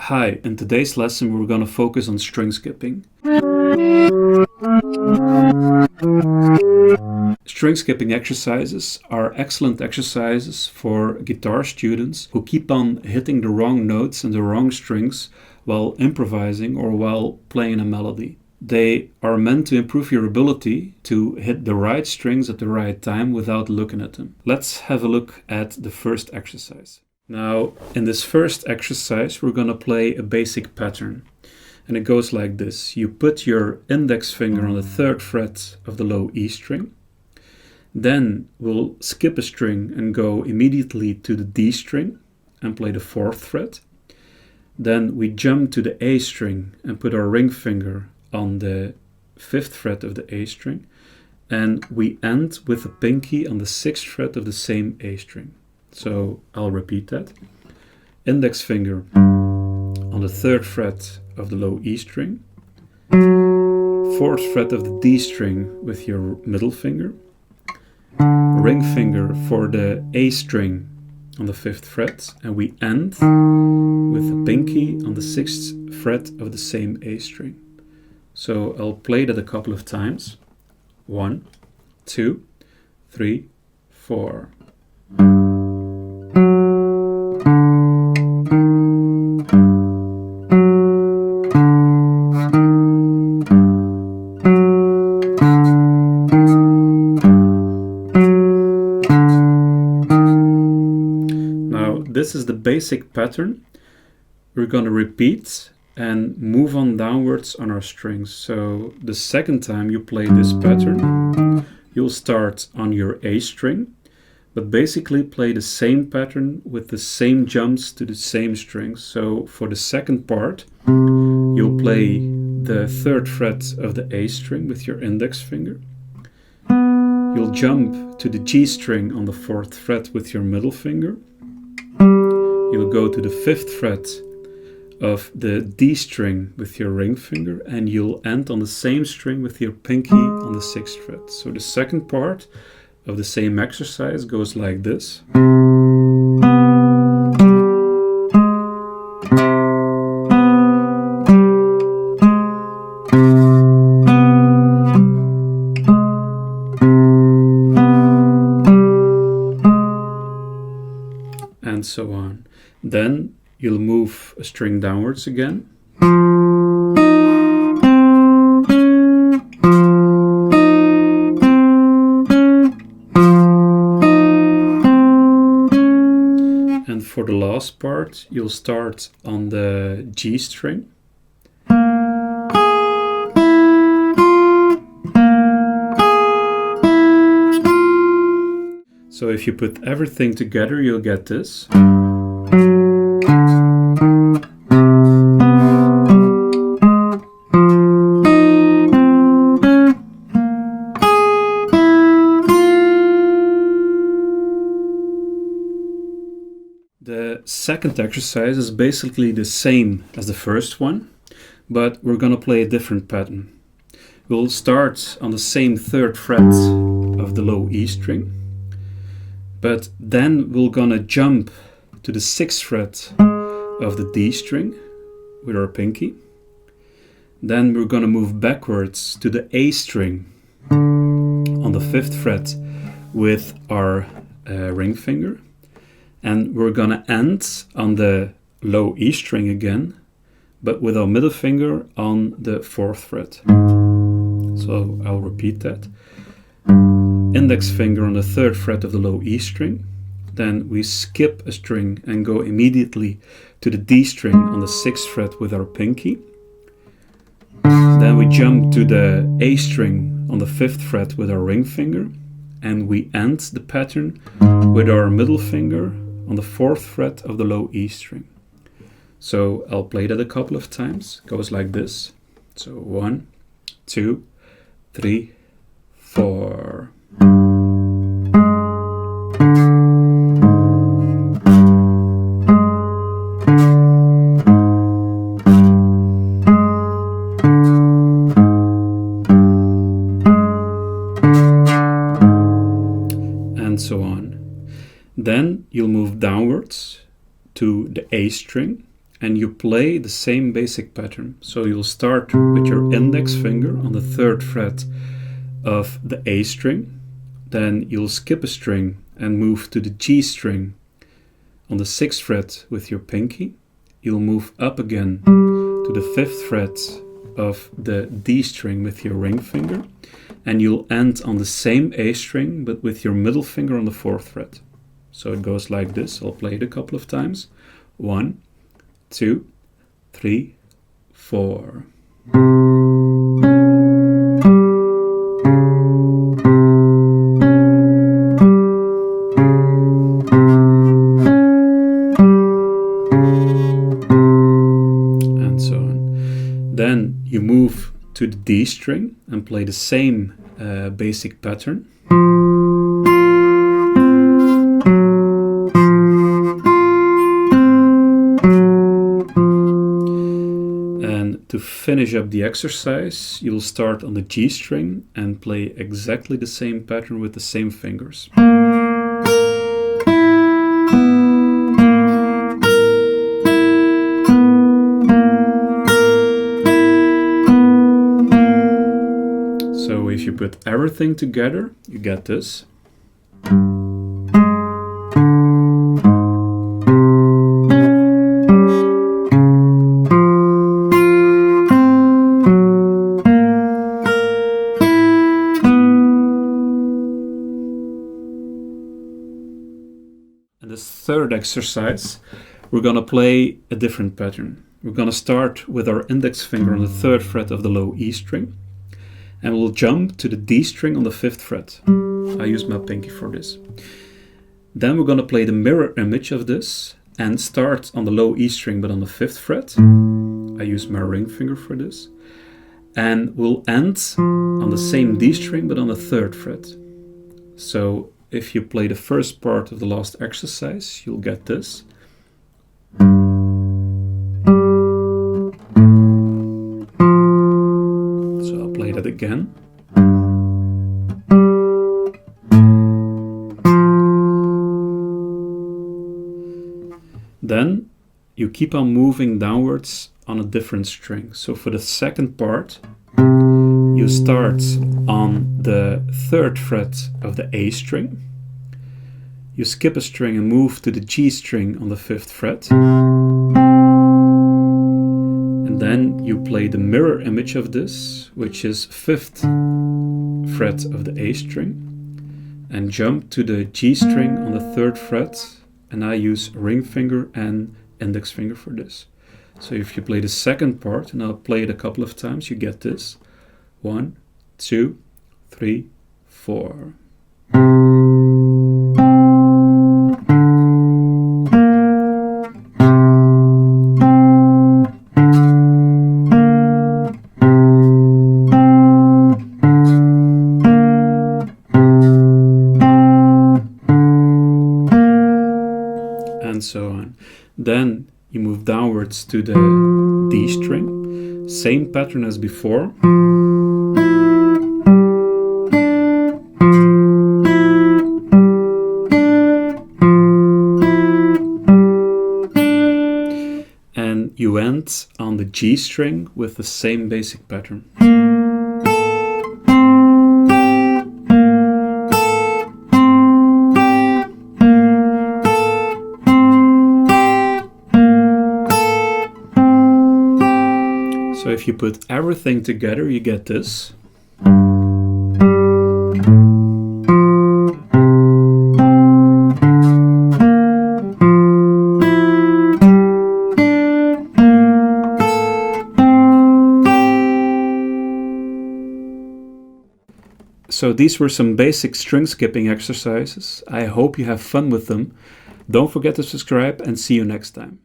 Hi, in today's lesson we're going to focus on string skipping. String skipping exercises are excellent exercises for guitar students who keep on hitting the wrong notes and the wrong strings while improvising or while playing a melody. They are meant to improve your ability to hit the right strings at the right time without looking at them. Let's have a look at the first exercise. Now, in this first exercise, we're going to play a basic pattern. And it goes like this. You put your index finger on the 3rd fret of the low E string. Then we'll skip a string and go immediately to the D string and play the 4th fret. Then we jump to the A string and put our ring finger on the 5th fret of the A string. And we end with the pinky on the 6th fret of the same A string. So I'll repeat that. Index finger on the 3rd fret of the low E string. 4th fret of the D string with your middle finger. Ring finger for the A string on the 5th fret. And we end with the pinky on the 6th fret of the same A string. So I'll play that a couple of times. 1, 2, 3, 4. This is the basic pattern. We're going to repeat and move on downwards on our strings. So the second time you play this pattern, you'll start on your A string, but basically play the same pattern with the same jumps to the same strings. So for the second part, you'll play the 3rd fret of the A string with your index finger. You'll jump to the G string on the 4th fret with your middle finger. You'll go to the 5th fret of the D string with your ring finger, and you'll end on the same string with your pinky on the 6th fret. So the second part of the same exercise goes like this. And so on. Then you'll move a string downwards again. And for the last part, you'll start on the G string. So if you put everything together, you'll get this. The second exercise is basically the same as the first one, but we're going to play a different pattern. We'll start on the same 3rd fret of the low E string, but then we're going to jump to the 6th fret of the D string with our pinky. Then we're going to move backwards to the A string on the 5th fret with our ring finger. And we're going to end on the low E string again, but with our middle finger on the 4th fret. So I'll repeat that. Index finger on the 3rd fret of the low E string. Then we skip a string and go immediately to the D string on the 6th fret with our pinky. Then we jump to the A string on the 5th fret with our ring finger. And we end the pattern with our middle finger on the 4th fret of the low E string. So I'll play that a couple of times. It goes like this. So 1, 2, 3, 4. And so on. Then you'll move downwards to the A string and you play the same basic pattern. So you'll start with your index finger on the 3rd fret of the A string, then you'll skip a string and move to the G string on the 6th fret with your pinky. You'll move up again to the 5th fret of the D string with your ring finger, and you'll end on the same A string but with your middle finger on the 4th fret. So it goes like this. I'll play it a couple of times. 1, 2, 3, 4. And so on. Then you move to the D string and play the same basic pattern. To finish up the exercise, you'll start on the G string and play exactly the same pattern with the same fingers. So if you put everything together, you get this. And this third exercise, we're going to play a different pattern. We're going to start with our index finger on the 3rd fret of the low E string, and we'll jump to the D string on the 5th fret. I use my pinky for this. Then we're going to play the mirror image of this and start on the low E string but on the 5th fret. I use my ring finger for this. And we'll end on the same D string but on the 3rd fret. So if you play the first part of the last exercise, you'll get this. So I'll play that again. Then you keep on moving downwards on a different string. So for the second part, you start on the 3rd fret of the A string. You skip a string and move to the G string on the 5th fret. And then you play the mirror image of this, which is 5th fret of the A string, and jump to the G string on the 3rd fret. And I use ring finger and index finger for this. So if you play the second part, and I'll play it a couple of times, you get this. 1, 2, 3, 4. And so on. Then you move downwards to the D string, same pattern as before. And you end on the G string with the same basic pattern. So if you put everything together, you get this. So these were some basic string skipping exercises. I hope you have fun with them. Don't forget to subscribe and see you next time.